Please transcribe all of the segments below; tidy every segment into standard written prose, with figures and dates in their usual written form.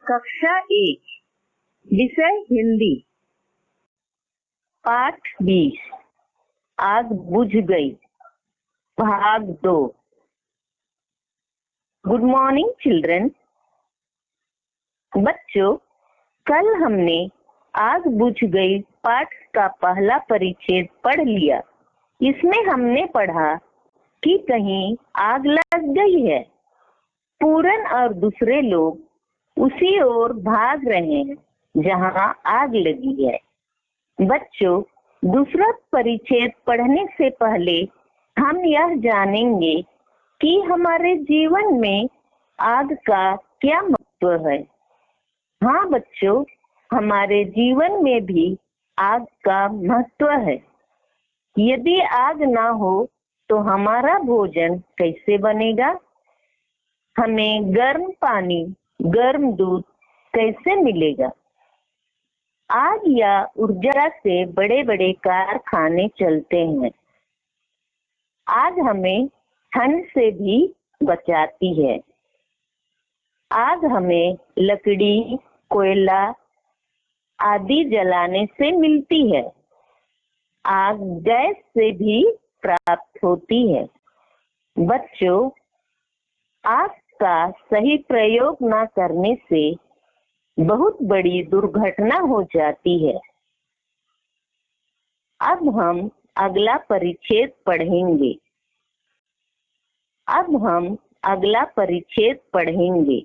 कक्षा 1 विषय हिंदी पाठ 20 आग बुझ गई भाग 2। Good morning children. बच्चों, कल हमने आग बुझ गई पाठ का पहला परिच्छेद पढ़ लिया। इसमें हमने पढ़ा कि कहीं आग लग गई है। पूरन और दूसरे लोग उसी ओर भाग रहे हैं जहां आग लगी है। बच्चों, दूसरा परिच्छेद पढ़ने से पहले हम यह जानेंगे कि हमारे जीवन में आग का क्या महत्व है। हाँ बच्चों, हमारे जीवन में भी आग का महत्व है। यदि आग ना हो तो हमारा भोजन कैसे बनेगा? हमें गर्म पानी, गर्म दूध कैसे मिलेगा? आग या ऊर्जा से बड़े बड़े कारखाने चलते हैं। आग हमें ठंड से भी बचाती है। आग हमें लकड़ी, कोयला आदि जलाने से मिलती है। आग गैस से भी प्राप्त होती है। बच्चों, आग का सही प्रयोग न करने से बहुत बड़ी दुर्घटना हो जाती है। अब हम अगला परिच्छेद पढ़ेंगे।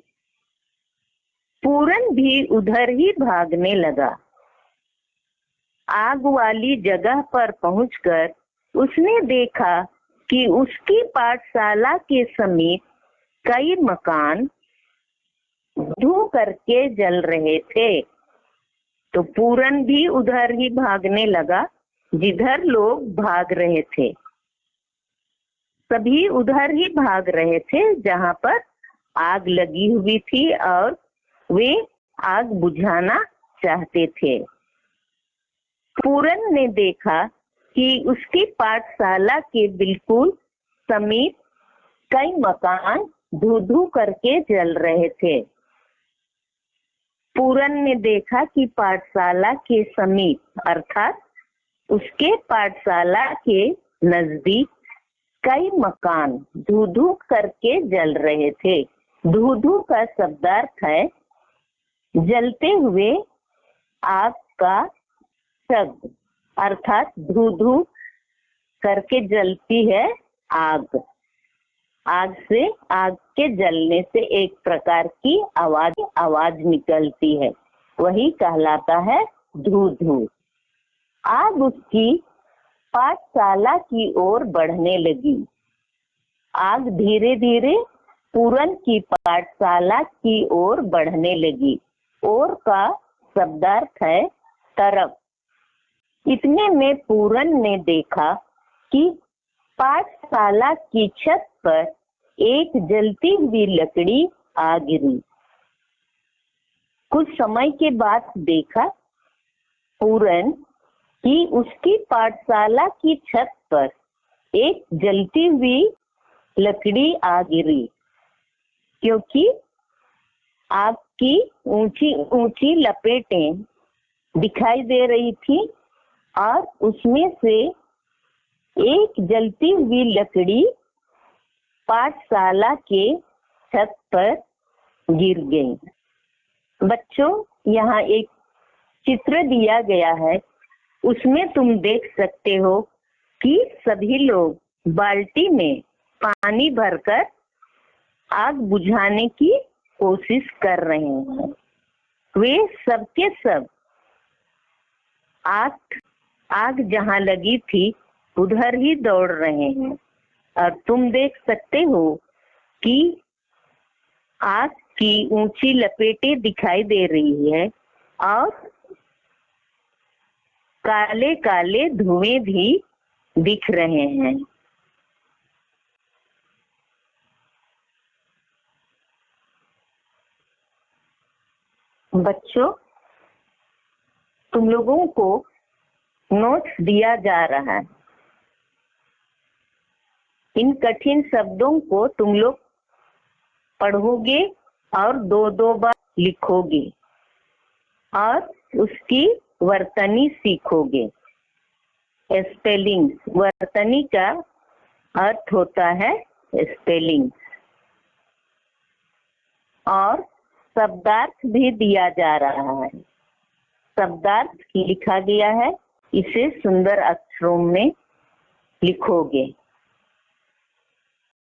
पूरन भी उधर ही भागने लगा। आग वाली जगह पर पहुंचकर उसने देखा कि उसकी पाठशाला के समीप कई मकान धू करके जल रहे थे। तो पूरन भी उधर ही भागने लगा जिधर लोग भाग रहे थे। सभी उधर ही भाग रहे थे जहां पर आग लगी हुई थी और वे आग बुझाना चाहते थे। पूरन ने देखा कि उसकी पाठशाला के बिल्कुल समीप कई मकान धू धू करके जल रहे थे। पूरन ने देखा कि पाठशाला के समीप अर्थात उसके पाठशाला के नजदीक कई मकान धू धू करके जल रहे थे। धू धू का शब्दार्थ है जलते हुए आग का शब्द, अर्थात धू धू करके जलती है आग। आग के जलने से एक प्रकार की आवाज निकलती है, वही कहलाता है धू धू। आग उसकी पाठशाला की ओर बढ़ने लगी। आग धीरे धीरे पूरन की पाठशाला की ओर बढ़ने लगी। ओर का शब्दार्थ है तरफ। इतने में पूरन ने देखा कि पाठशाला की छत पर एक जलती हुई लकड़ी आ गिरी। कुछ समय के बाद देखा पूरन कि उसकी पाठशाला की छत पर एक जलती हुई लकड़ी आ गिरी, क्योंकि आग की ऊंची ऊंची लपेटें दिखाई दे रही थी और उसमें से एक जलती हुई लकड़ी पाठशाला के छत पर गिर गई। बच्चों, यहाँ एक चित्र दिया गया है। उसमें तुम देख सकते हो कि सभी लोग बाल्टी में पानी भरकर आग बुझाने की कोशिश कर रहे हैं। वे सबके सब आग जहाँ लगी थी उधर ही दौड़ रहे हैं। और तुम देख सकते हो कि आग की ऊंची लपेटें दिखाई दे रही है और काले काले धुएं भी दिख रहे हैं। बच्चों, तुम लोगों को नोट्स दिया जा रहा है। इन कठिन शब्दों को तुम लोग पढ़ोगे और दो दो बार लिखोगे और उसकी वर्तनी सीखोगे। स्पेलिंग, वर्तनी का अर्थ होता है स्पेलिंग। और शब्दार्थ भी दिया जा रहा है। शब्दार्थ लिखा गया है, इसे सुंदर अक्षरों में लिखोगे।